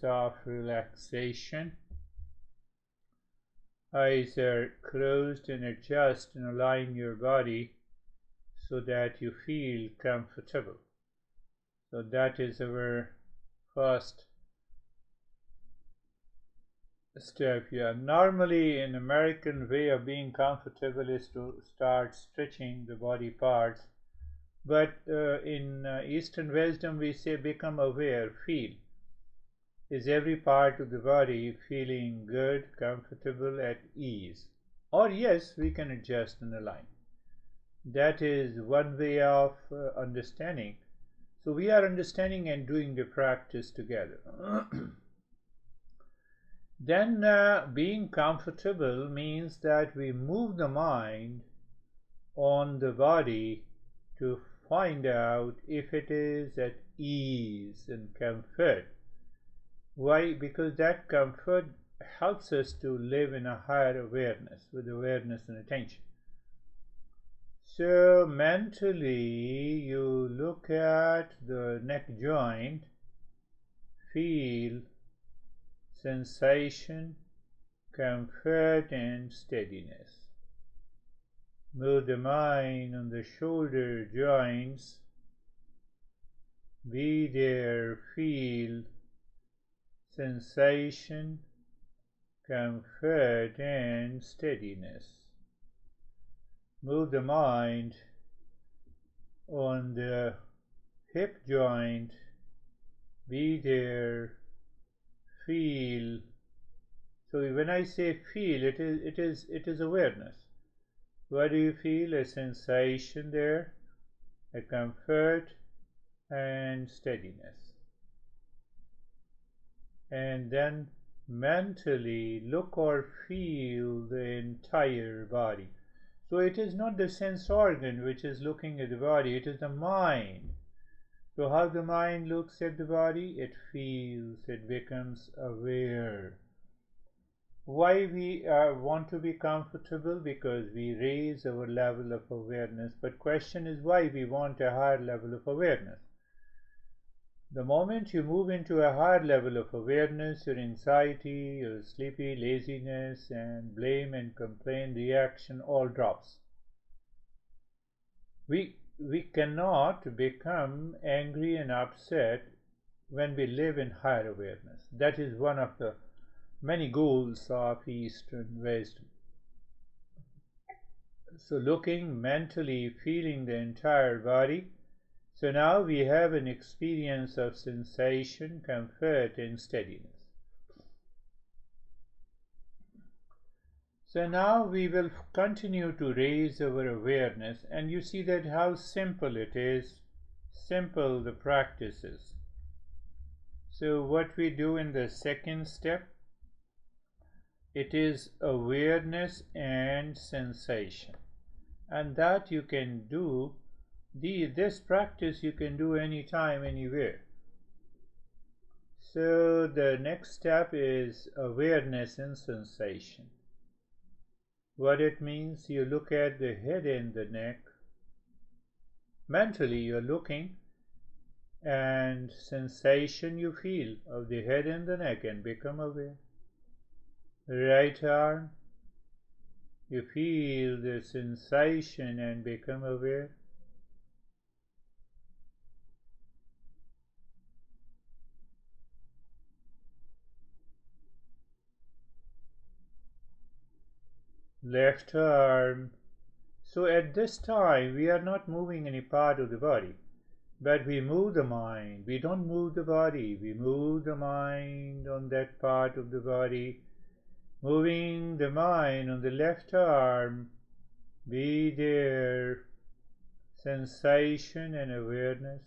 of relaxation. Eyes are closed and adjust and align your body so that you feel comfortable. So that is our first step here. Normally, an American way of being comfortable is to start stretching the body parts, but in Eastern wisdom we say become aware, feel. Is every part of the body feeling good, comfortable, at ease? Or yes, we can adjust and align. That is one way of understanding. So we are understanding and doing the practice together. Then being comfortable means that we move the mind on the body to find out if it is at ease and comfort. Why? Because that comfort helps us to live in a higher awareness, with awareness and attention. So mentally you look at the neck joint, feel sensation, comfort and steadiness. Move the mind on the shoulder joints, be there, feel sensation, comfort and steadiness. Move the mind on the hip joint, be there, feel. So when I say feel, it is awareness. What do you feel? A sensation there, a comfort and steadiness. And then mentally look or feel the entire body. So it is not the sense organ which is looking at the body, it is the mind. So how the mind looks at the body? It feels, it becomes aware. Why we want to be comfortable? Because we raise our level of awareness. But question is why we want a higher level of awareness. The moment you move into a higher level of awareness, your anxiety, your sleepy, laziness, and blame and complaint reaction all drops. We cannot become angry and upset when we live in higher awareness. That is one of the many goals of Eastern wisdom. So looking mentally, feeling the entire body. So now we have an experience of sensation, comfort and steadiness. So now we will continue to raise our awareness, and you see that how simple it is, simple the practice is. So what we do in the second step, it is awareness and sensation, and that you can do. This practice you can do anytime, anywhere. So the next step is awareness and sensation. What it means, you look at the head and the neck. Mentally you're looking, and sensation you feel of the head and the neck and become aware. Right arm, you feel the sensation and become aware. Left arm. So at this time we are not moving any part of the body, but we move the mind. We don't move the body, we move the mind on that part of the body. Moving the mind on the left arm, be there, sensation and awareness.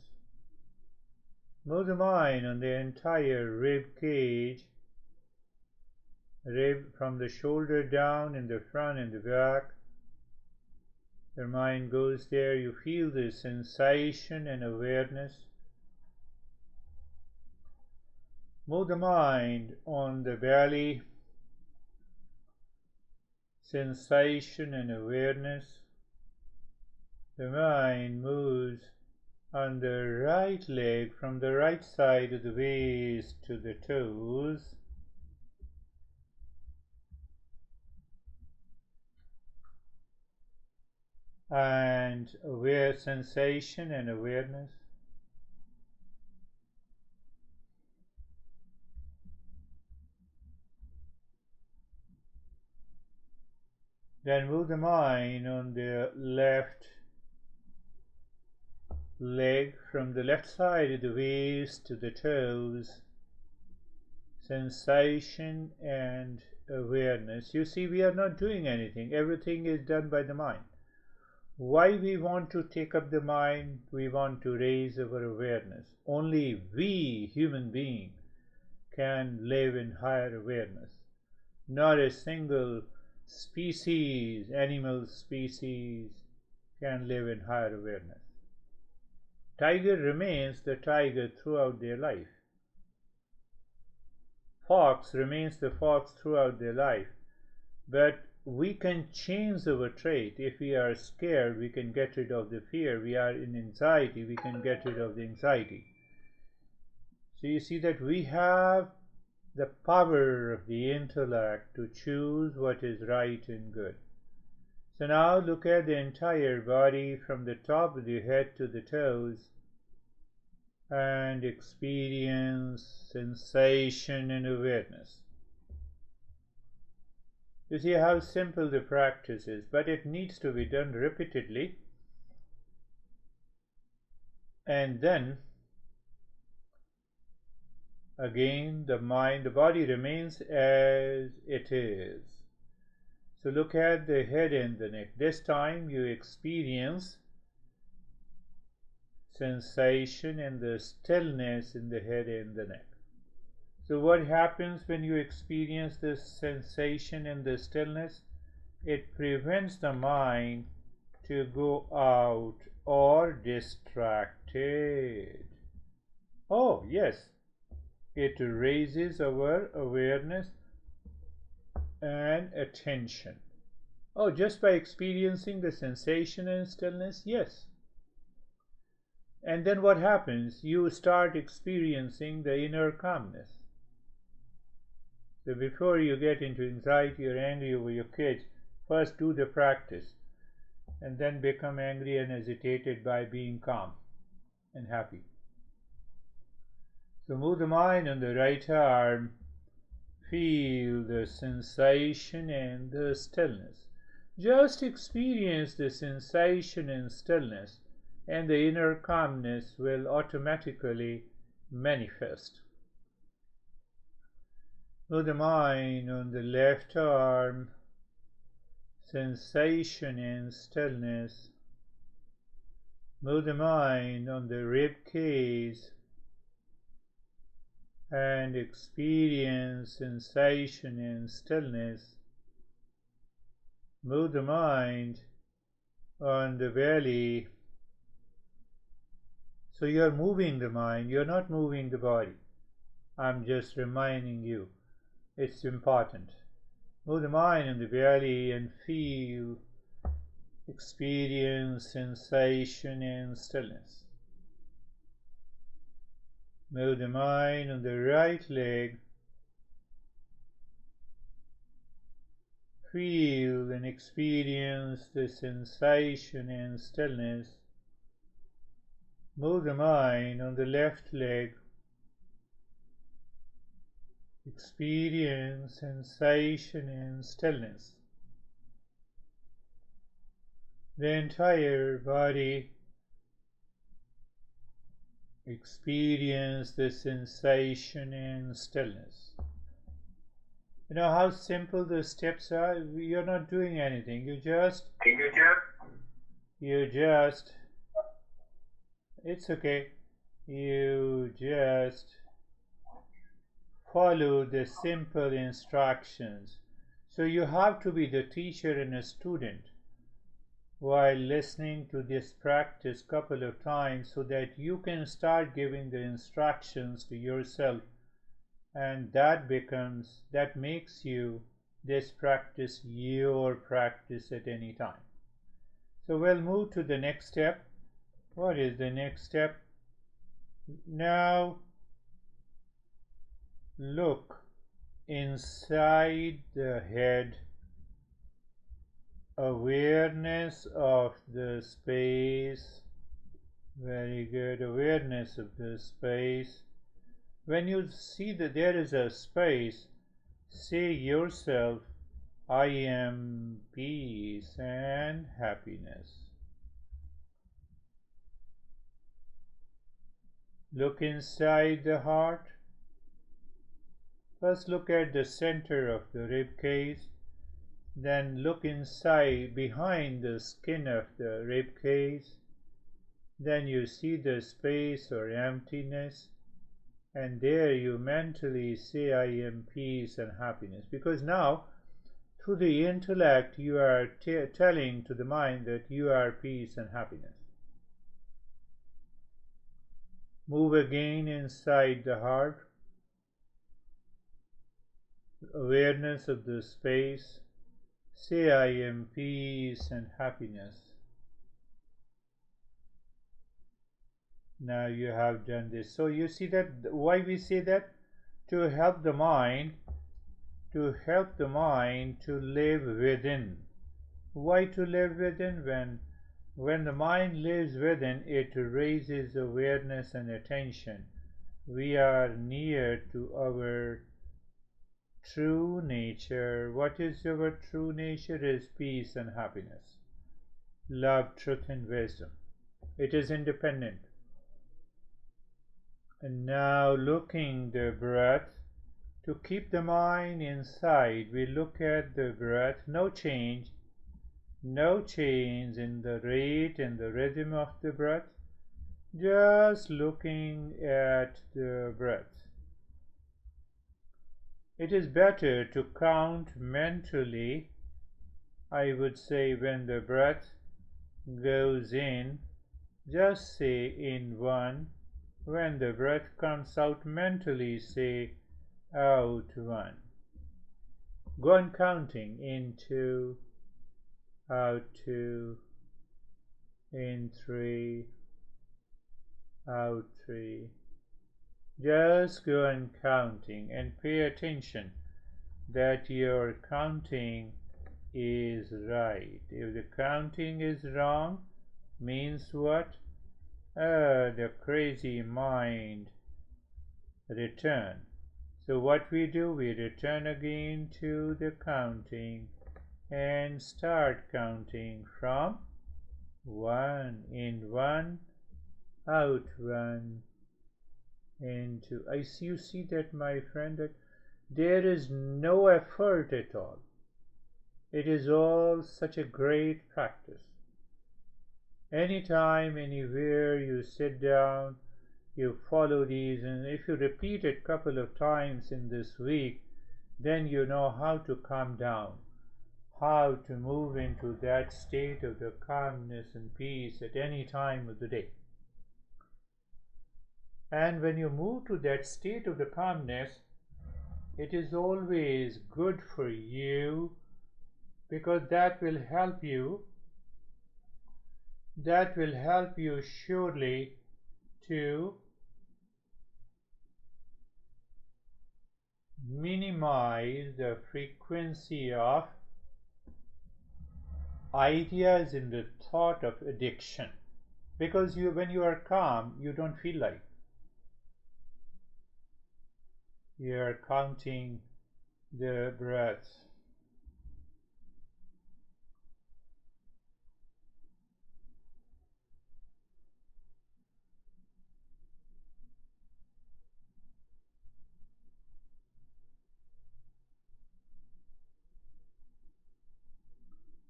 Move the mind on the entire rib cage, rib from the shoulder down, in the front and the back. Your mind goes there, you feel the sensation and awareness. Move the mind on the belly, sensation and awareness. The mind moves on the right leg, from the right side of the waist to the toes. And aware sensation and awareness. Then move the mind on the left leg, from the left side of the waist to the toes. Sensation and awareness. You see, we are not doing anything. Everything is done by the mind. Why we want to take up the mind? We want to raise our awareness. Only we, human beings, can live in higher awareness. Not a single species, animal species, can live in higher awareness. Tiger remains the tiger throughout their life. Fox remains the fox throughout their life. But we can change our trait. If we are scared, we can get rid of the fear. We are in anxiety, we can get rid of the anxiety. So you see that we have the power of the intellect to choose what is right and good. So now look at the entire body, from the top of the head to the toes, and experience sensation and awareness. You see how simple the practice is, but it needs to be done repeatedly. And then again, the body remains as it is. So look at the head and the neck. This time you experience sensation and the stillness in the head and the neck. So what happens when you experience this sensation and the stillness? It prevents the mind to go out or distracted. Oh yes, it raises our awareness and attention. Oh, just by experiencing the sensation and stillness? Yes. And then what happens? You start experiencing the inner calmness. So before you get into anxiety or angry over your kids, first do the practice and then become angry and agitated by being calm and happy. So move the mind on the right arm. Feel the sensation and the stillness. Just experience the sensation and stillness, and the inner calmness will automatically manifest. Move the mind on the left arm. Sensation and stillness. Move the mind on the rib cage and experience sensation and stillness. Move the mind on the belly. So you're moving the mind, you're not moving the body. I'm just reminding you, it's important. Move the mind on the belly and feel, experience sensation and stillness. Move the mind on the right leg. Feel and experience the sensation and stillness. Move the mind on the left leg. Experience sensation and stillness. The entire body. Experience the sensation and stillness. You know how simple the steps are? You're not doing anything. You just, it's okay. You just follow the simple instructions. So you have to be the teacher and a student while listening to this practice couple of times, so that you can start giving the instructions to yourself, and that makes you this practice your practice at any time. So we'll move to the next step. What is the next step? Now look inside the head, awareness of the space. Very good, awareness of the space. When you see that there is a space, say yourself, I am peace and happiness. Look inside the heart. First look at the center of the rib cage, then look inside behind the skin of the rib cage. Then you see the space or emptiness, and there you mentally say, I am peace and happiness. Because now, through the intellect, you are telling to the mind that you are peace and happiness. Move again inside the heart, awareness of the space. Say, I am peace and happiness. Now you have done this. So you see that why we say that? To help the mind to live within. Why to live within? When the mind lives within, it raises awareness and attention. We are near to our true nature. What is our true nature? Is peace and happiness, love, truth, and wisdom. It is independent. And now looking the breath, to keep the mind inside, we look at the breath, no change in the rate and the rhythm of the breath, just looking at the breath. It is better to count mentally. I would say when the breath goes in, just say in one. When the breath comes out, mentally say out one. Go on counting in 2, out 2, in 3, out 3. Just go on counting and pay attention that your counting is right. If the counting is wrong, means what? The crazy mind return. So what we do, we return again to the counting and start counting from 1, in 1, out 1, in 2. You see that, my friend, that there is no effort at all. It is all such a great practice. Anytime, anywhere you sit down, you follow these, and if you repeat it a couple of times in this week, then you know how to calm down, how to move into that state of the calmness and peace at any time of the day. And when you move to that state of the calmness, it is always good for you, because that will help you surely to minimize the frequency of ideas in the thought of addiction. Because when you are calm, you don't feel like you are counting the breath.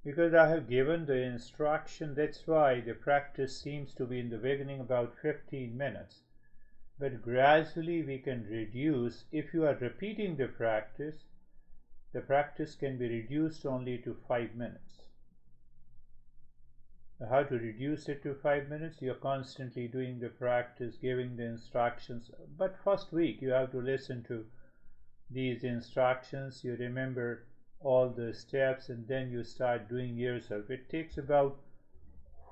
Because I have given the instruction, that's why the practice seems to be in the beginning about 15 minutes. But gradually we can reduce. If you are repeating the practice can be reduced only to 5 minutes. How to reduce it to 5 minutes? You're constantly doing the practice, giving the instructions. But first week you have to listen to these instructions. You remember all the steps, and then you start doing yourself. It takes about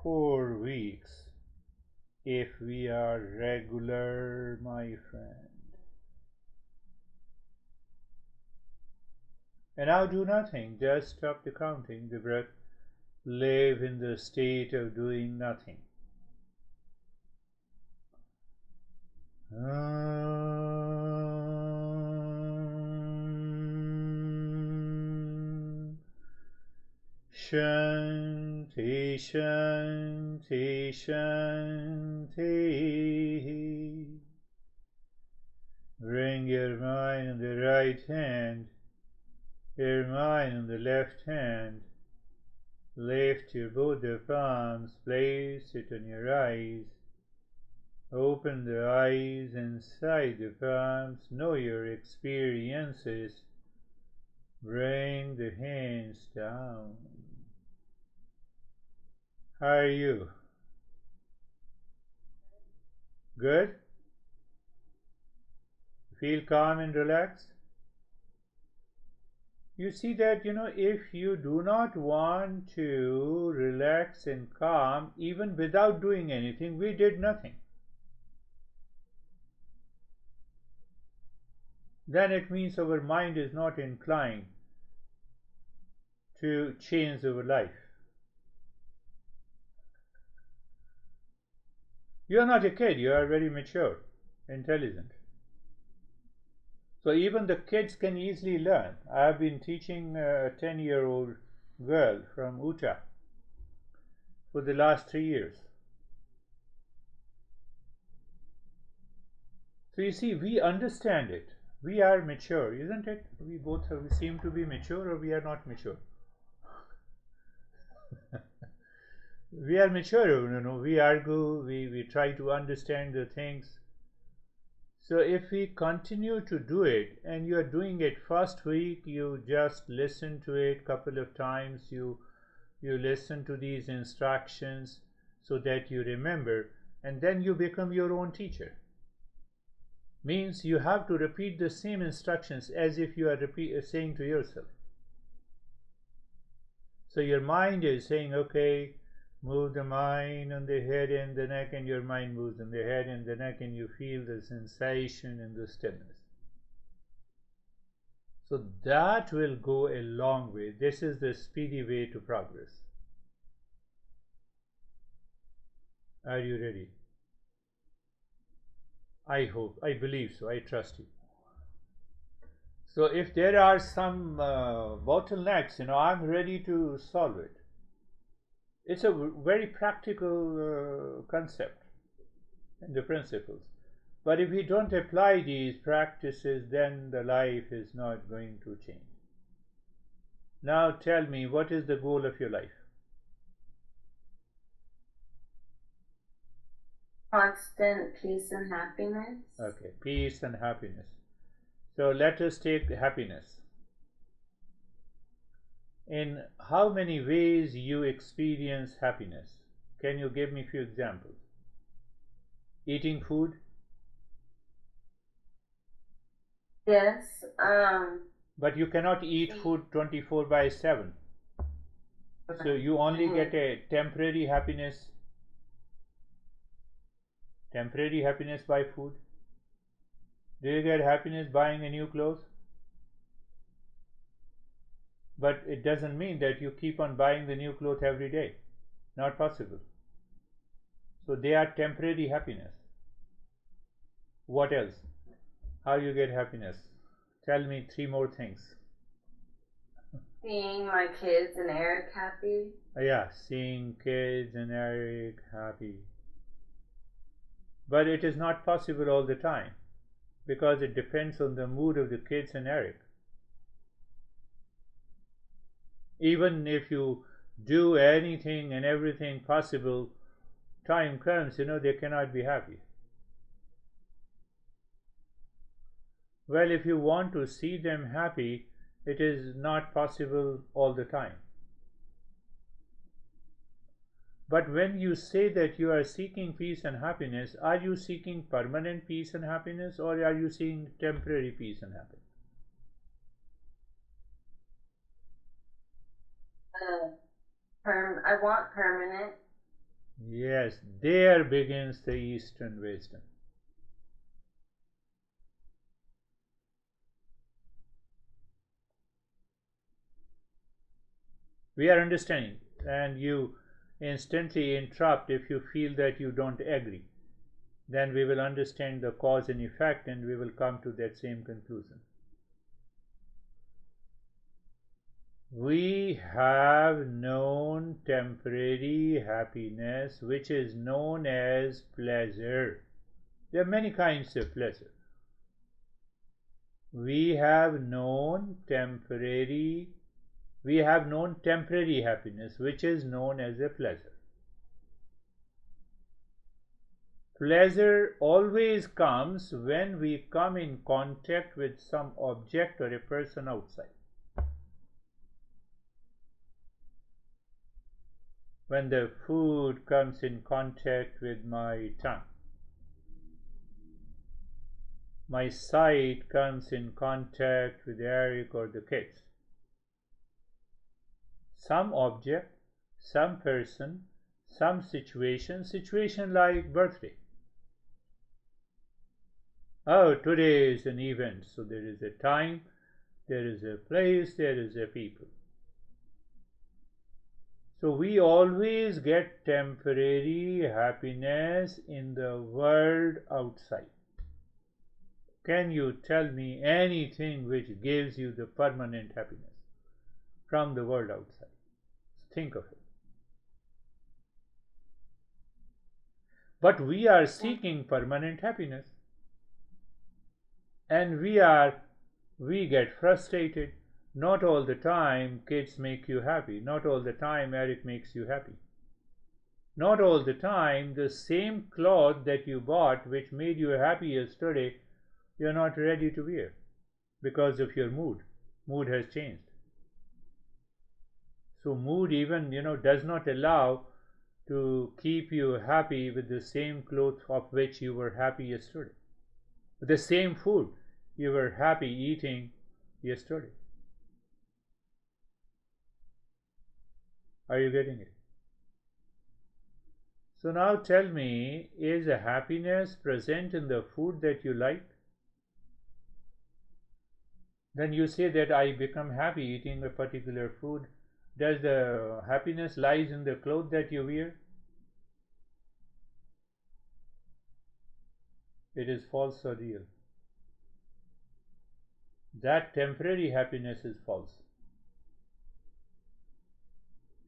4 weeks. if we are regular, my friend. And now do nothing, just stop the counting, the breath, live in the state of doing nothing. Shanti, Shanti, Shanti. Bring your mind on the right hand, your mind on the left hand. Lift your both the palms, place it on your eyes. Open the eyes inside the palms, know your experiences. Bring the hands down. How are you? Good? Feel calm and relaxed? You see that, if you do not want to relax and calm, even without doing anything, we did nothing. Then it means our mind is not inclined to change our life. You are not a kid, you are very mature, intelligent. So even the kids can easily learn. I have been teaching a 10-year-old girl from Utah for the last 3 years. So you see, we understand it. We are mature, isn't it? We seem to be mature, or we are not mature. We are mature, we argue, we try to understand the things. So if we continue to do it, and you are doing it first week, you just listen to it couple of times, you listen to these instructions so that you remember, and then you become your own teacher. Means you have to repeat the same instructions as if you are saying to yourself. So your mind is saying, okay, move the mind on the head and the neck, and your mind moves on the head and the neck, and you feel the sensation and the stillness. So that will go a long way. This is the speedy way to progress. Are you ready? I hope, I believe so, I trust you. So if there are some bottlenecks, I'm ready to solve it. It's a very practical concept and the principles. But if we don't apply these practices, then the life is not going to change. Now tell me, what is the goal of your life? Constant peace and happiness. Okay, peace and happiness. So let us take happiness. In how many ways you experience happiness? Can you give me a few examples? Eating food? Yes. But you cannot eat food 24/7. So you only get a temporary happiness by food. Do you get happiness buying a new clothes? But it doesn't mean that you keep on buying the new clothes every day. Not possible. So they are temporary happiness. What else? How you get happiness? Tell me 3 more things. Seeing my kids and Eric happy. Yeah, seeing kids and Eric happy. But it is not possible all the time, because it depends on the mood of the kids and Eric. Even if you do anything and everything possible, time comes, they cannot be happy. Well, if you want to see them happy, it is not possible all the time. But when you say that you are seeking peace and happiness, are you seeking permanent peace and happiness, or are you seeking temporary peace and happiness? I want permanent. Yes, there begins the Eastern wisdom. We are understanding, and you instantly interrupt if you feel that you don't agree. Then we will understand the cause and effect, and we will come to that same conclusion. We have known temporary happiness, which is known as pleasure. There are many kinds of pleasure. We have known temporary happiness, which is known as a pleasure. Pleasure always comes when we come in contact with some object or a person outside. When the food comes in contact with my tongue, my sight comes in contact with Eric or the kids. Some object, some person, some situation like birthday. Oh, today is an event, so there is a time, there is a place, there is a people. So we always get temporary happiness in the world outside. Can you tell me anything which gives you the permanent happiness from the world outside? Think of it. But we are seeking permanent happiness, and we get frustrated. Not all the time kids make you happy. Not all the time Eric makes you happy. Not all the time the same cloth that you bought which made you happy yesterday, you're not ready to wear because of your mood. Mood has changed. So mood even, does not allow to keep you happy with the same clothes of which you were happy yesterday. With the same food you were happy eating yesterday. Are you getting it? So now tell me, is a happiness present in the food that you like? Then you say that I become happy eating a particular food. Does the happiness lies in the clothes that you wear? It is false or real? That temporary happiness is false.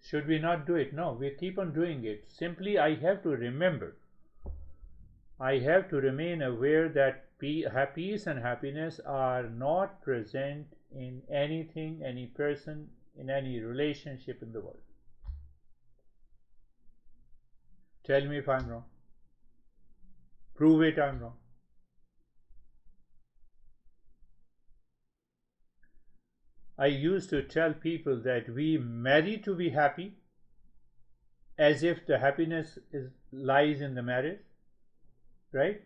Should we not do it? No, we keep on doing it. Simply I have to remember. I have to remain aware that peace and happiness are not present in anything, any person, in any relationship in the world. Tell me if I'm wrong. Prove it I'm wrong. I used to tell people that we marry to be happy, as if the happiness lies in the marriage, right?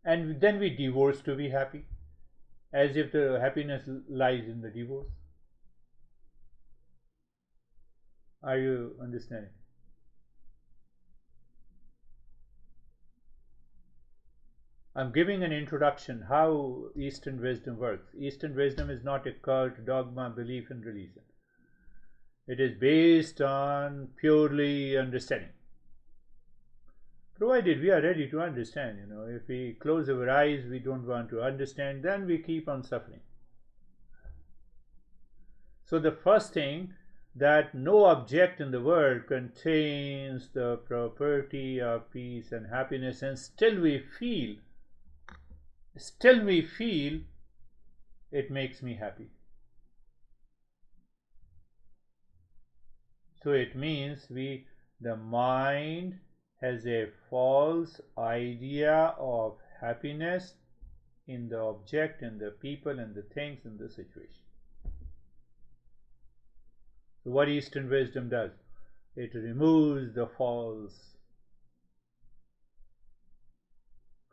And then we divorce to be happy, as if the happiness lies in the divorce. Are you understanding? I'm giving an introduction how Eastern wisdom works. Eastern wisdom is not a cult, dogma, belief in religion. It is based on purely understanding. Provided we are ready to understand, if we close our eyes, we don't want to understand, then we keep on suffering. So the first thing, that no object in the world contains the property of peace and happiness, and still we feel it makes me happy. So it means the mind has a false idea of happiness in the object, in the people, and the things, in the situation. So what Eastern wisdom does, it removes the false.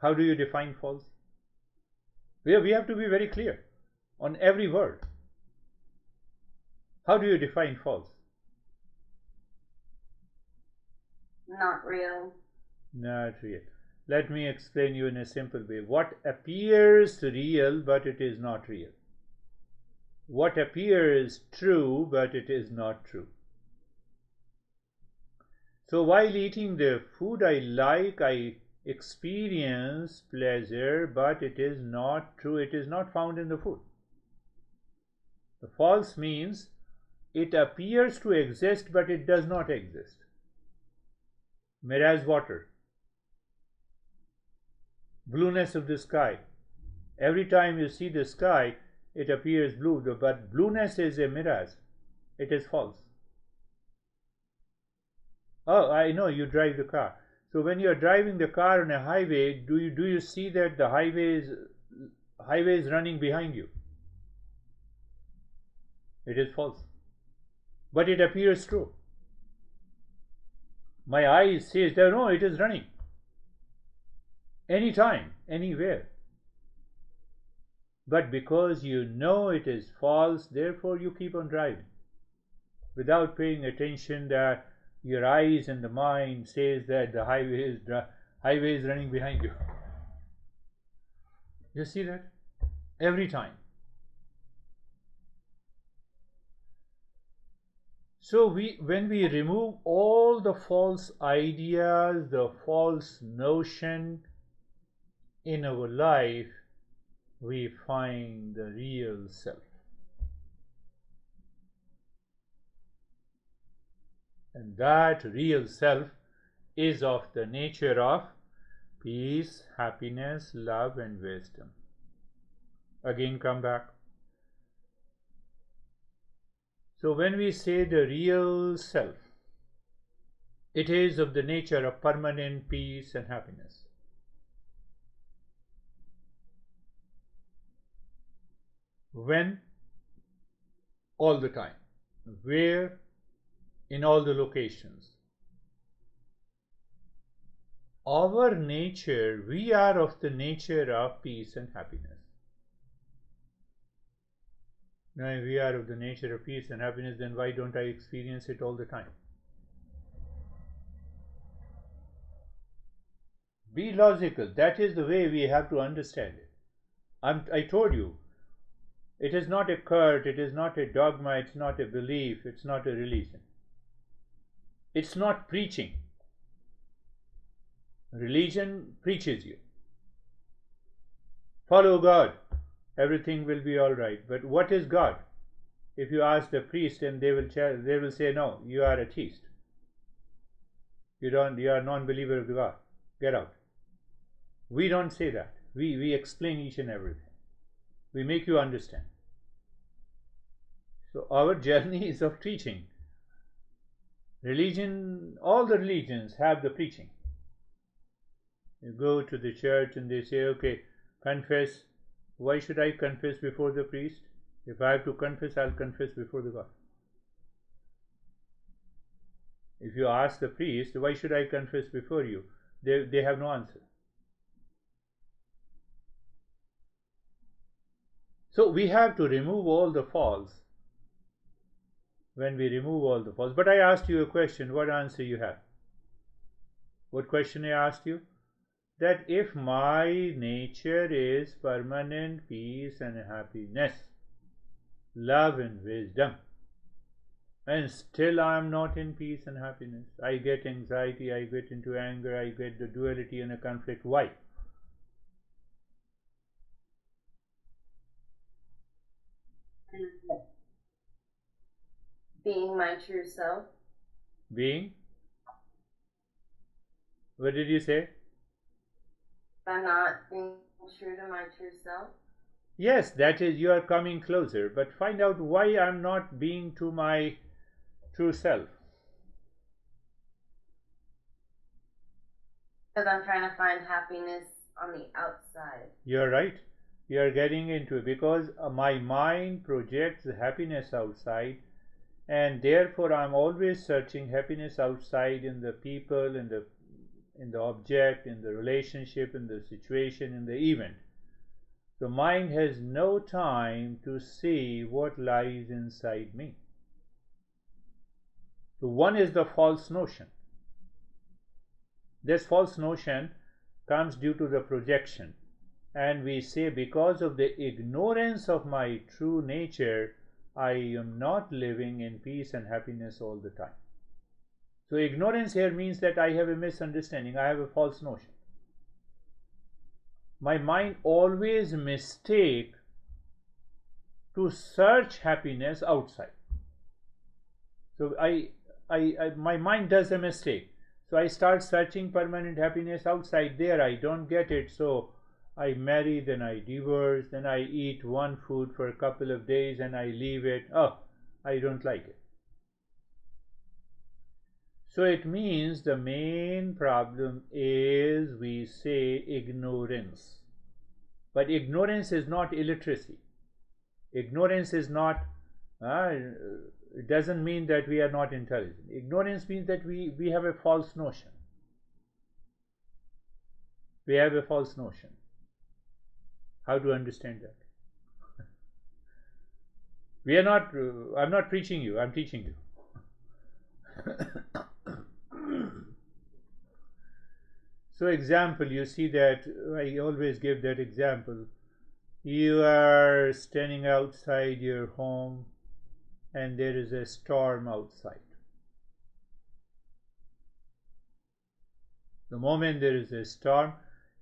How do you define false? We have to be very clear on every word. How do you define false? Not real. Not real. Let me explain you in a simple way. What appears real, but it is not real. What appears true, but it is not true. So while eating the food I like, I experience pleasure, but it is not true. It is not found in the food. The false means it appears to exist, but it does not exist. Mirage water, blueness of the sky. Every time you see the sky, it appears blue, but blueness is a mirage. It is false. Oh, I know, you drive the car. So when you are driving the car on a highway, do you see that the highway is running behind you? It is false. But it appears true. My eye says that no, it is running. Anytime, anywhere. But because you know it is false, therefore you keep on driving without paying attention that your eyes and the mind says that the highway is running behind you. You see that? Every time. So when we remove all the false ideas, the false notion in our life, we find the real self. And that real self is of the nature of peace, happiness, love, and wisdom. Again, come back. So when we say the real self, it is of the nature of permanent peace and happiness. When? All the time. Where? In all the locations. Our nature, we are of the nature of peace and happiness. Now, if we are of the nature of peace and happiness, then why don't I experience it all the time? Be logical. That is the way we have to understand it. I told you, it is not a cult, it is not a dogma, it's not a belief, it's not a religion. It's not preaching. Religion preaches you. Follow God. Everything will be all right. But what is God? If you ask the priest, and they will say, no, you are a theist. You are a non-believer of God. Get out. We don't say that. We explain each and everything. We make you understand. So our journey is of teaching. Religion, all the religions have the preaching. You go to the church and they say, okay, confess. Why should I confess before the priest? If I have to confess, I'll confess before the God. If you ask the priest, why should I confess before you? They have no answer. So we have to remove all the false. When we remove all the false. But I asked you a question. What answer you have? What question I asked you? That if my nature is permanent peace and happiness, love and wisdom, and still I am not in peace and happiness, I get anxiety, I get into anger, I get the duality and a conflict. Why? Being my true self. Being? What did you say? By not being true to my true self. Yes, that is, you are coming closer, but find out why I'm not being to my true self. Because I'm trying to find happiness on the outside. You're right. You are getting into it because my mind projects happiness outside, and therefore I'm always searching happiness outside in the people, in the object, in the relationship, in the situation, in the event. The mind has no time to see what lies inside me. So one is the false notion. This false notion comes due to the projection, and we say, because of the ignorance of my true nature, I am not living in peace and happiness all the time. So ignorance here means that I have a misunderstanding, I have a false notion. My mind always mistake to search happiness outside. So my mind does a mistake. So I start searching permanent happiness outside. There I don't get it. So I marry, then I divorce, then I eat one food for a couple of days and I leave it. Oh, I don't like it. So it means the main problem is, we say, ignorance. But ignorance is not illiteracy. Ignorance is not, it doesn't mean that we are not intelligent. Ignorance means that we have a false notion. We have a false notion. How to understand that? We are not, I'm not preaching you, I'm teaching you. So example, you see that I always give that example. You are standing outside your home and there is a storm outside. The moment there is a storm,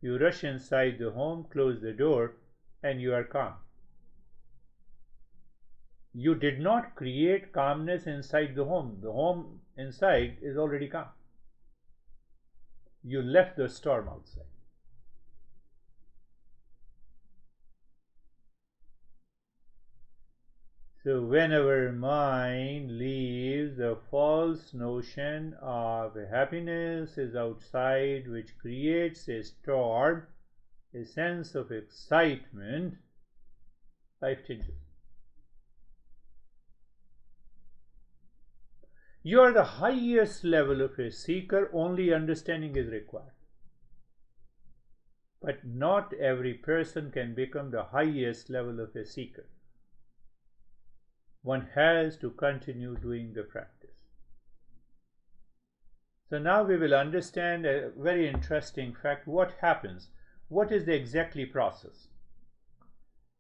you rush inside the home, close the door, and you are calm. You did not create calmness inside the home. The home inside is already calm. You left the storm outside. So when our mind leaves the false notion of happiness is outside, which creates a storm, a sense of excitement, life changes. You are the highest level of a seeker, only understanding is required. But not every person can become the highest level of a seeker. One has to continue doing the practice. So now we will understand a very interesting fact. What happens? What is the exactly process?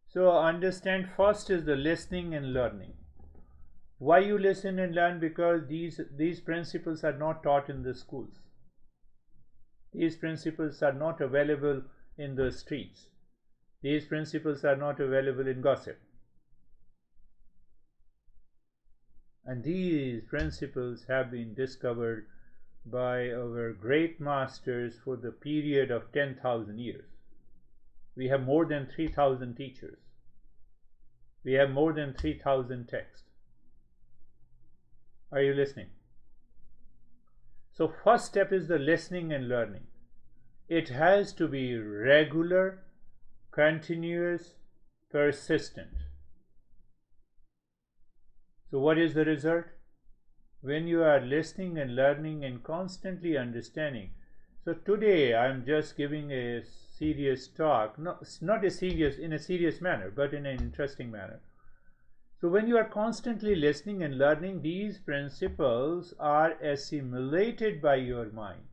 So understand, first is the listening and learning. Why you listen and learn? Because these principles are not taught in the schools. These principles are not available in the streets. These principles are not available in gossip. And these principles have been discovered by our great masters for the period of 10,000 years. We have more than 3,000 teachers. We have more than 3,000 texts. Are you listening? So first step is the listening and learning. It has to be regular, continuous, persistent. So what is the result? When you are listening and learning and constantly understanding. So today I am just giving a serious talk, not a serious in a serious manner, but in an interesting manner. So when you are constantly listening and learning, these principles are assimilated by your mind.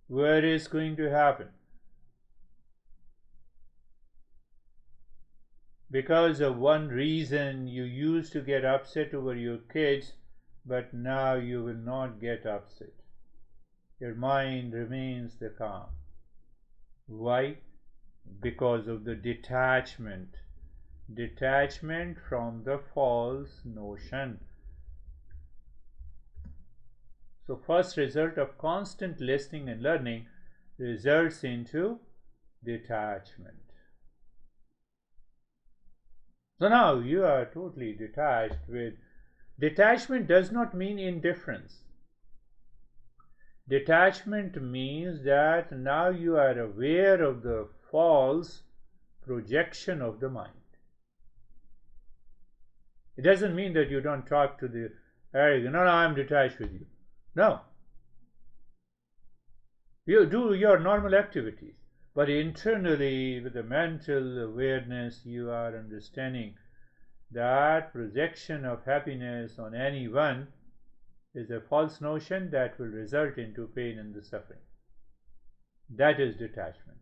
What is going to happen? Because of one reason, you used to get upset over your kids, but now you will not get upset. Your mind remains the calm. Why? Because of the detachment. Detachment from the false notion. So first result of constant listening and learning results into detachment. So now you are totally detached with. Detachment does not mean indifference. Detachment means that now you are aware of the false projection of the mind. It doesn't mean that you don't talk to the arrogant, no, I'm detached with you. No. You do your normal activities, but internally with the mental awareness you are understanding that projection of happiness on anyone is a false notion that will result into pain and the suffering. That is detachment.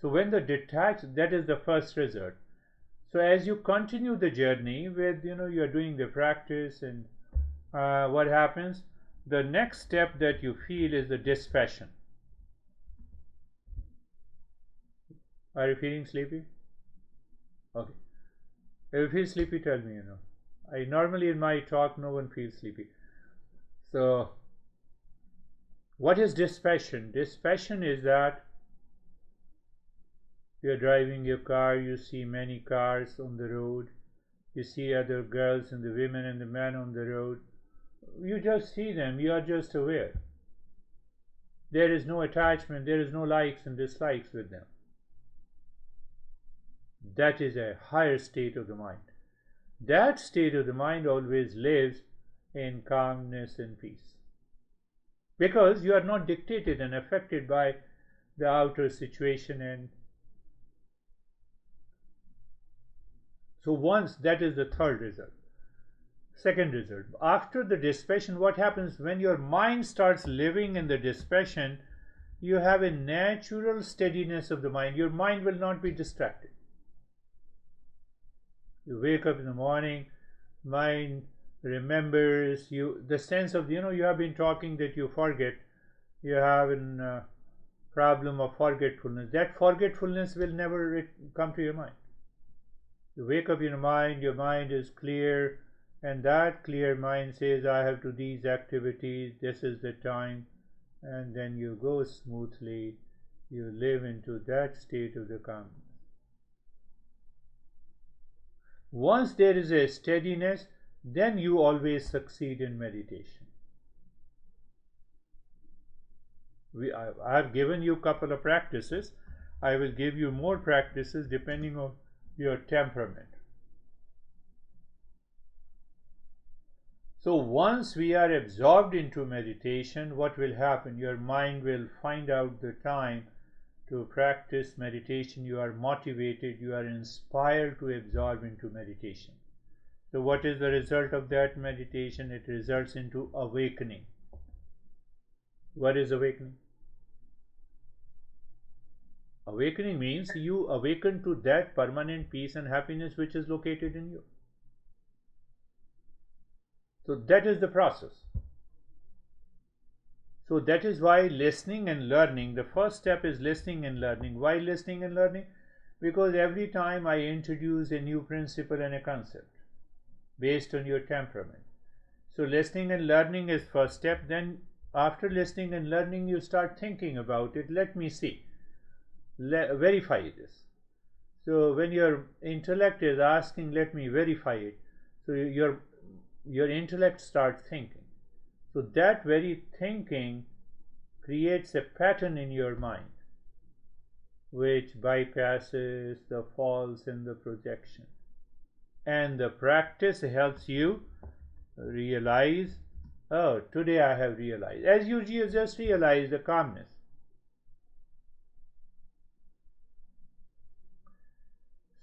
So when the detached, that is the first result. So as you continue the journey with, you are doing the practice, and what happens? The next step that you feel is the dispassion. Are you feeling sleepy? Okay. If you feel sleepy, tell me, I normally in my talk, no one feels sleepy. So, what is dispassion? Dispassion is that you are driving your car, you see many cars on the road, you see other girls and the women and the men on the road. You just see them, you are just aware. There is no attachment, there is no likes and dislikes with them. That is a higher state of the mind. That state of the mind always lives in calmness and peace, because you are not dictated and affected by the outer situation. And so once, that is the third result. Second result, after the dispassion, what happens when your mind starts living in the dispassion? You have a natural steadiness of the mind. Your mind will not be distracted. You wake up in the morning, mind remembers you, the sense of, you have been talking that you forget, you have a problem of forgetfulness. That forgetfulness will never come to your mind. You wake up in your mind is clear, and that clear mind says, I have to do these activities, this is the time, and then you go smoothly, you live into that state of the calmness. Once there is a steadiness, then you always succeed in meditation. I have given you a couple of practices. I will give you more practices depending on your temperament. So once we are absorbed into meditation, what will happen? Your mind will find out the time to practice meditation. You are motivated, you are inspired to absorb into meditation. So what is the result of that meditation? It results into awakening. What is awakening? Awakening means you awaken to that permanent peace and happiness which is located in you. So that is the process. So that is why listening and learning, the first step is listening and learning. Why listening and learning? Because every time I introduce a new principle and a concept based on your temperament. So listening and learning is first step. Then after listening and learning, you start thinking about it. Let me see. Verify this. So when your intellect is asking, let me verify it. So your intellect starts thinking. So that very thinking creates a pattern in your mind which bypasses the false and the projection. And the practice helps you realize, oh, today I have realized. As you just realize the calmness.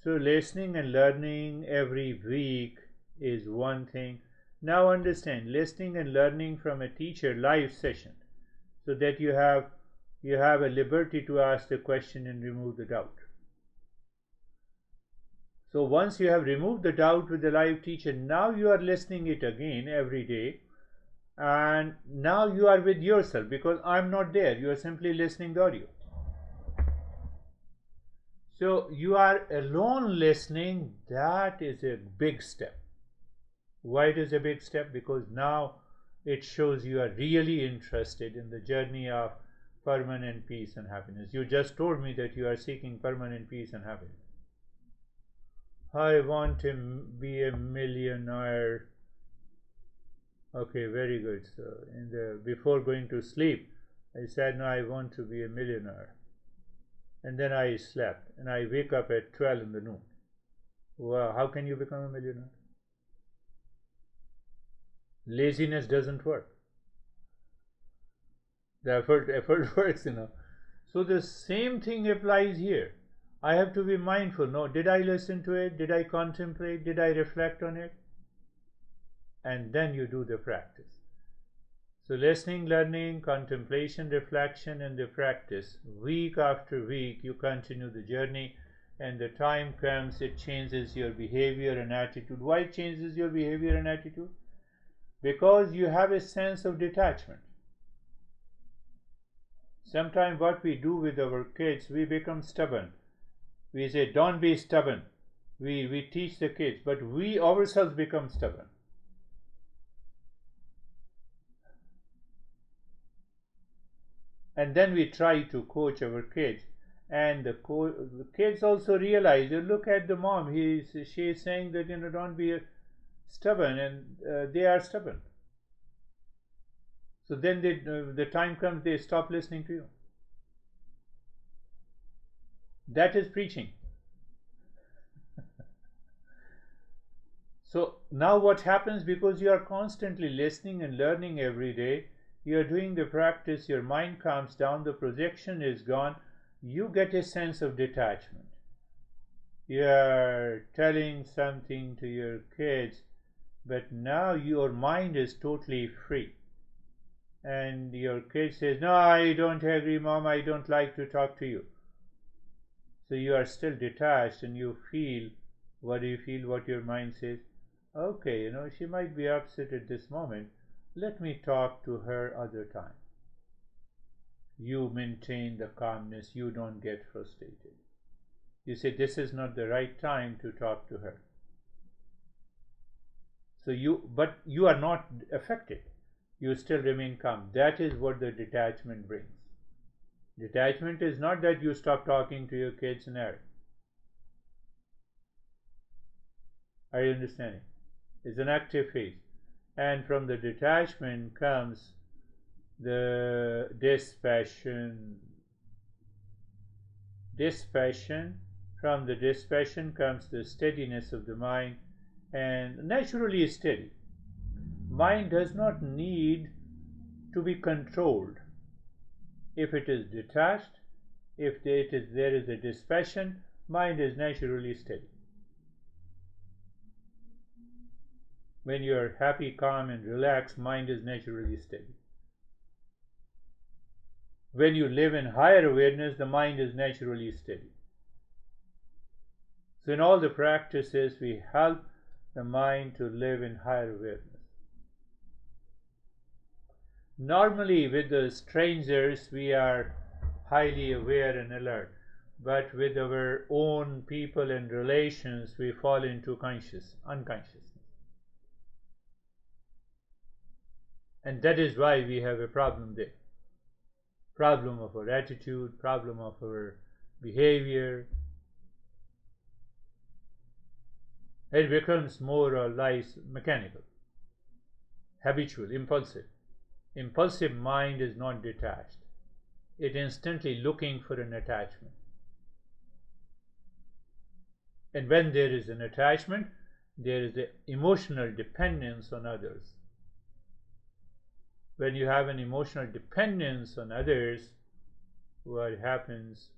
So listening and learning every week is one thing. Now understand, listening and learning from a teacher live session, so that you have a liberty to ask the question and remove the doubt. So once you have removed the doubt with the live teacher, now you are listening it again every day, and now you are with yourself, because I'm not there, you are simply listening the audio. So you are alone listening. That is a big step. Why it is a big step? Because now it shows you are really interested in the journey of permanent peace and happiness. You just told me that you are seeking permanent peace and happiness. I want to be a millionaire. Okay, very good. So before going to sleep, I said, no, I want to be a millionaire. And then I slept, and I wake up at 12 in the noon. Wow, how can you become a millionaire? Laziness doesn't work. The effort works, So the same thing applies here. I have to be mindful. No, did I listen to it? Did I contemplate? Did I reflect on it? and then you do the practice. So listening, learning, contemplation, reflection, and the practice. Week after week you continue the journey, and the time comes it changes your behavior and attitude. Why it changes your behavior and attitude? Because you have a sense of detachment. Sometimes what we do with our kids, we become stubborn. We say, don't be stubborn. We teach the kids, but we ourselves become stubborn. And then we try to coach our kids, and the kids also realize, you look at the mom, she is saying that, don't be stubborn, and they are stubborn. So then the time comes, they stop listening to you. That is preaching. So now what happens, because you are constantly listening and learning every day, you are doing the practice, your mind calms down, the projection is gone, you get a sense of detachment. You are telling something to your kids, but now your mind is totally free. And your kid says, no, I don't agree, mom, I don't like to talk to you. So you are still detached, and you feel, what do you feel, what your mind says? Okay, she might be upset at this moment, let me talk to her other time. You maintain the calmness, you don't get frustrated. You say, this is not the right time to talk to her. But you are not affected. You still remain calm. That is what the detachment brings. Detachment is not that you stop talking to your kids and everything. Are you understanding? It's an active phase. And from the detachment comes the dispassion. From the dispassion comes the steadiness of the mind, and naturally steady. Mind does not need to be controlled. If it is detached, if there is a dispassion, mind is naturally steady. When you are happy, calm, and relaxed, mind is naturally steady. When you live in higher awareness, the mind is naturally steady. So in all the practices, we help the mind to live in higher awareness. Normally with the strangers, we are highly aware and alert, but with our own people and relations, we fall into unconsciousness. And that is why we have a problem there. Problem of our attitude, problem of our behavior. It becomes more or less mechanical, habitual, impulsive. Impulsive mind is not detached. It instantly looking for an attachment. And when there is an attachment, there is the emotional dependence on others. When you have an emotional dependence on others, what happens?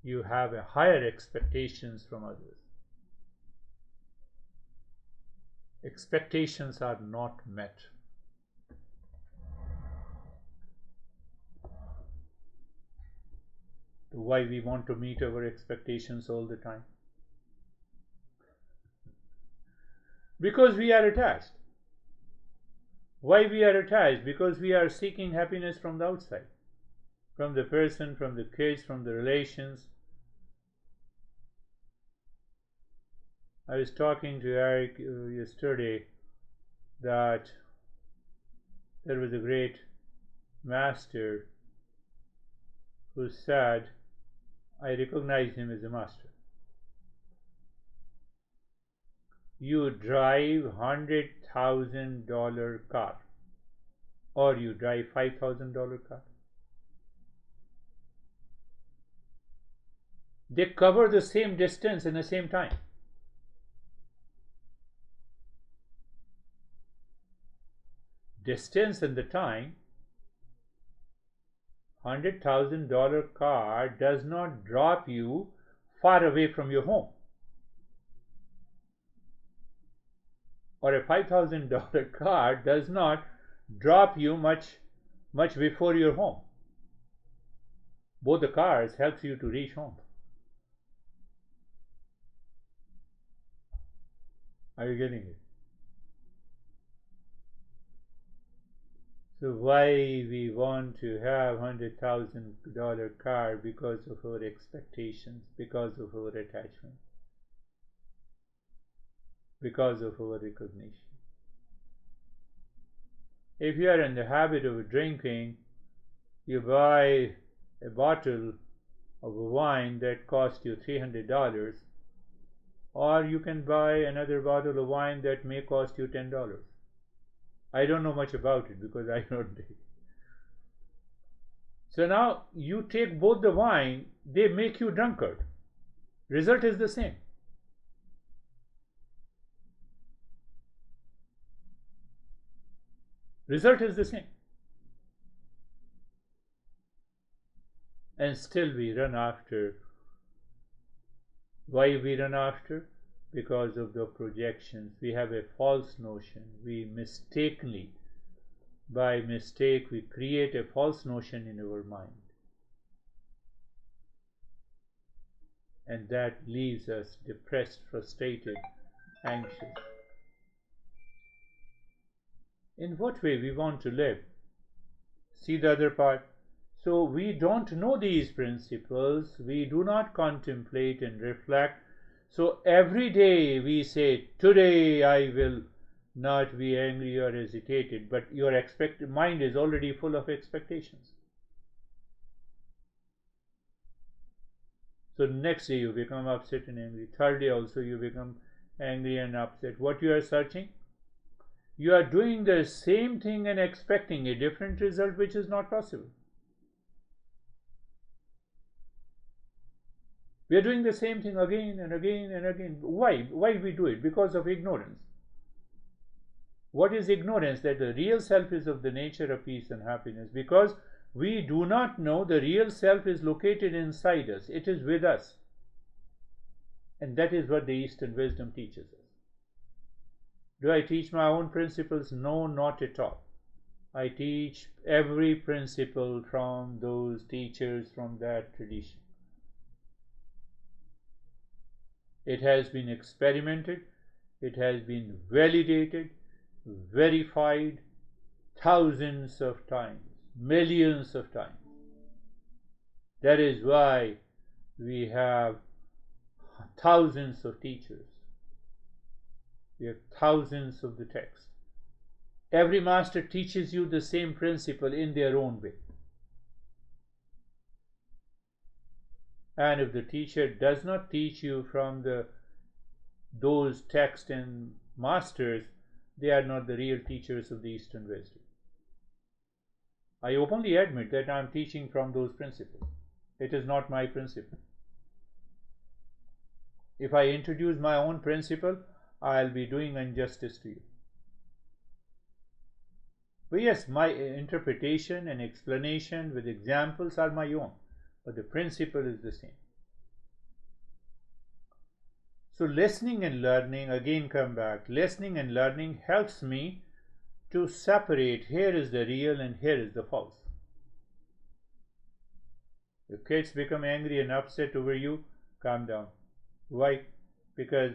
You have a higher expectations from others. Expectations are not met. Why we want to meet our expectations all the time? Because we are attached. Why we are attached? Because we are seeking happiness from the outside, from the person, from the kids, from the relations. I was talking to Eric yesterday that there was a great master who said, I recognize him as a master. You drive $100,000 car, or you drive $5,000 car. They cover the same distance in the same time. Distance and the time. $100,000 car does not drop you far away from your home. or a $5,000 car does not drop you much before your home. Both the cars helps you to reach home. Are you getting it? So why we want to have $100,000 car? Because of our expectations, because of our attachment, because of our recognition. If you are in the habit of drinking, you buy a bottle of wine that costs you $300, or you can buy another bottle of wine that may cost you $10. I don't know much about it because I don't drink. So now you take both the wine, they make you drunkard. Result is the same. Result is the same. And still we run after. Why we run after? Because of the projections. We have a false notion. We mistakenly, by mistake, we create a false notion in our mind. And that leaves us depressed, frustrated, anxious. In what way we want to live? See the other part. So we don't know these principles, we do not contemplate and reflect. So every day we say, today I will not be angry or agitated, but your mind is already full of expectations. So next day you become upset and angry. Third day also you become angry and upset. What you are searching? You are doing the same thing and expecting a different result, which is not possible. We are doing the same thing again and again and again. Why? Why we do it? Because of ignorance. What is ignorance? That the real self is of the nature of peace and happiness. Because we do not know the real self is located inside us. It is with us. And that is what the Eastern wisdom teaches us. Do I teach my own principles? No, not at all. I teach every principle from those teachers, from that tradition. It has been experimented, it has been validated, verified thousands of times, millions of times. That is why we have thousands of teachers. We have thousands of the texts. Every master teaches you the same principle in their own way. And if the teacher does not teach you from those texts and masters, they are not the real teachers of the Eastern wisdom. I openly admit that I am teaching from those principles. It is not my principle. If I introduce my own principle, I'll be doing injustice to you. But yes, my interpretation and explanation with examples are my own, but the principle is the same. So listening and learning, again come back, listening and learning helps me to separate here is the real and here is the false. If kids become angry and upset over you, calm down. Why? Because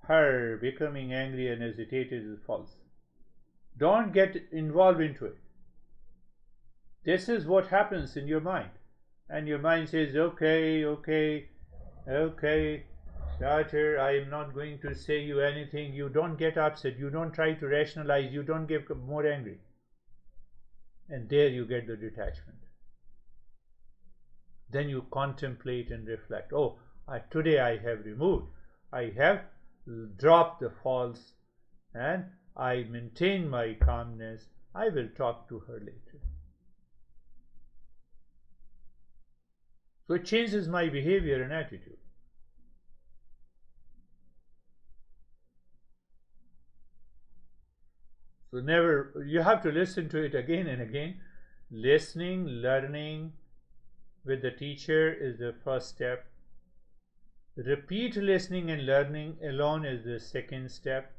her becoming angry and agitated is false. Don't get involved into it. This is what happens in your mind. And your mind says, okay, daughter, I am not going to say you anything. You don't get upset. You don't try to rationalize. You don't get more angry. And there you get the detachment. Then you contemplate and reflect. Oh, today I have removed. I have dropped the false and I maintain my calmness. I will talk to her later. So it changes my behavior and attitude. So you have to listen to it again and again. Listening, learning with the teacher is the first step. Repeat listening and learning alone is the second step.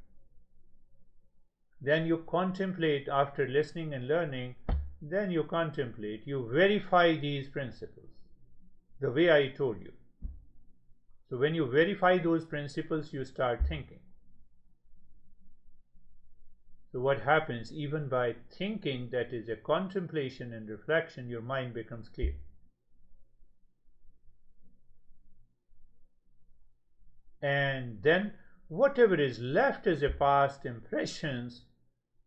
Then you contemplate after listening and learning, then you contemplate, you verify these principles the way I told you. So when you verify those principles, you start thinking. So what happens, even by thinking, that is a contemplation and reflection, your mind becomes clear. And then whatever is left as a past impressions,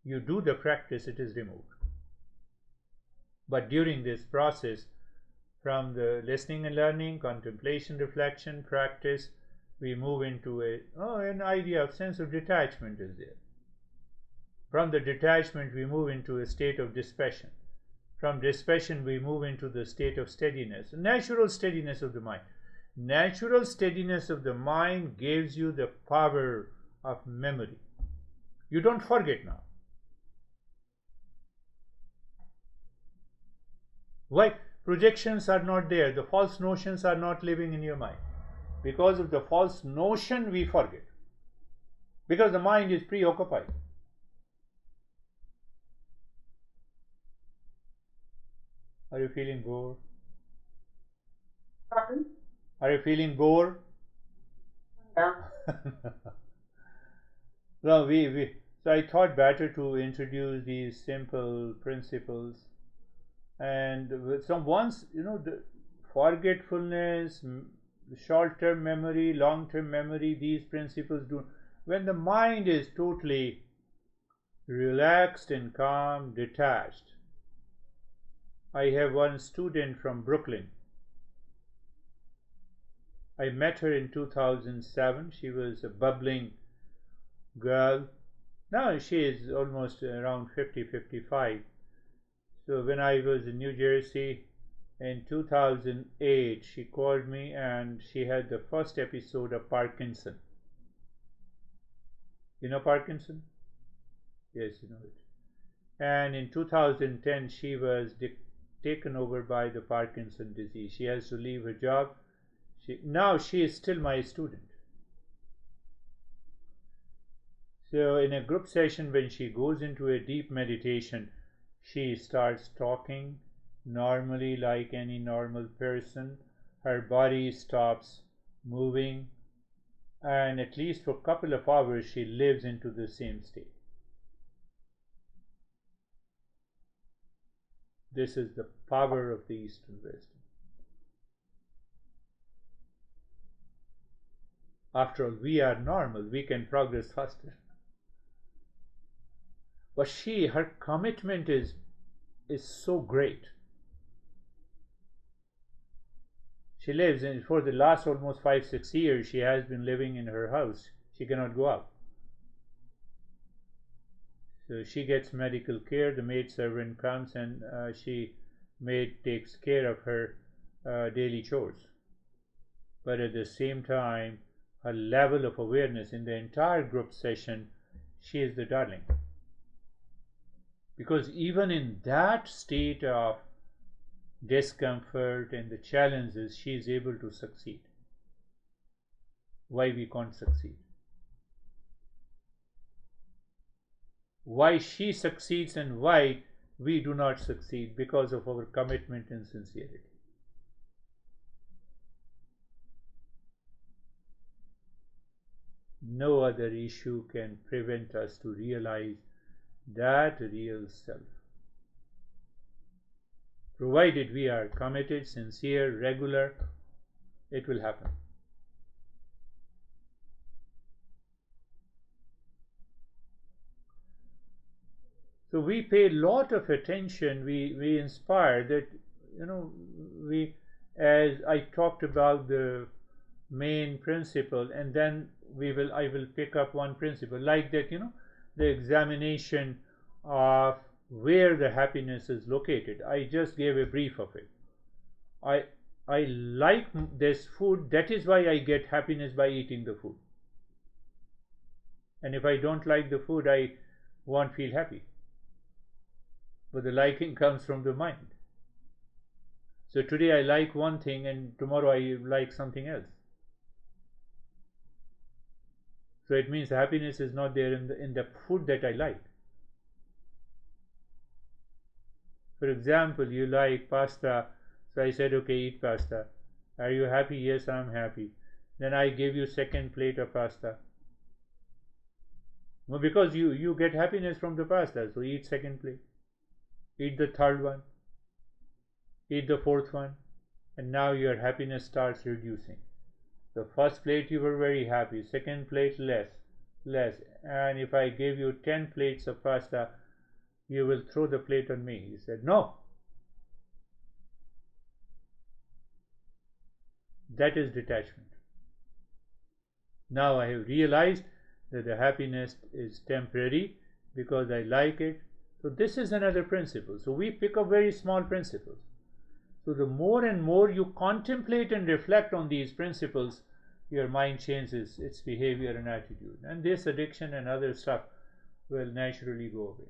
you do the practice, it is removed. But during this process, from the listening and learning, contemplation, reflection, practice, we move into an idea of sense of detachment is there. From the detachment, we move into a state of dispassion. From dispassion, we move into the state of steadiness, natural steadiness of the mind. Natural steadiness of the mind gives you the power of memory. You don't forget now. Why? Projections are not there. The false notions are not living in your mind. Because of the false notion, we forget. Because the mind is preoccupied. Are you feeling bored? Pardon? Are you feeling bored? Yeah. No, so I thought better to introduce these simple principles, and with some once the forgetfulness, short-term memory, long-term memory, these principles do. When the mind is totally relaxed and calm, detached. I have one student from Brooklyn. I met her in 2007. She was a bubbling girl. Now she is almost around 50, 55. So when I was in New Jersey in 2008, she called me and she had the first episode of Parkinson. You know Parkinson? Yes, you know it. And in 2010, she was taken over by the Parkinson disease. She has to leave her job. Now she is still my student. So in a group session, when she goes into a deep meditation, she starts talking normally like any normal person. Her body stops moving, and at least for a couple of hours she lives into the same state. This is the power of the Eastern wisdom. After all, we are normal, we can progress faster. But her commitment is so great. She lives in, for the last almost 5-6 years, she has been living in her house. She cannot go out. So she gets medical care. The maid servant comes and maid takes care of her daily chores. But at the same time, her level of awareness in the entire group session, she is the darling. Because even in that state of discomfort and the challenges, she is able to succeed. Why we can't succeed? Why she succeeds and why we do not succeed? Because of our commitment and sincerity. No other issue can prevent us to realize that real self. Provided we are committed, sincere, regular, it will happen. So we pay a lot of attention, we inspire that, as I talked about the main principle, and then I will pick up one principle like that, the examination of where the happiness is located. I just gave a brief of it. I like this food, that is why I get happiness by eating the food. And if I don't like the food, I won't feel happy. But the liking comes from the mind. So today I like one thing and tomorrow I like something else. So it means happiness is not there in the food that I like. For example, you like pasta, so I said, okay, eat pasta. Are you happy? Yes, I'm happy. Then I gave you second plate of pasta. Well, because you get happiness from the pasta, so eat second plate. Eat the third one. Eat the fourth one. And now your happiness starts reducing. The first plate you were very happy, second plate less. And if I gave you 10 plates of pasta, you will throw the plate on me. He said, no. That is detachment. Now I have realized that the happiness is temporary because I like it. So this is another principle. So we pick up very small principles. So the more and more you contemplate and reflect on these principles, your mind changes its behavior and attitude. And this addiction and other stuff will naturally go away.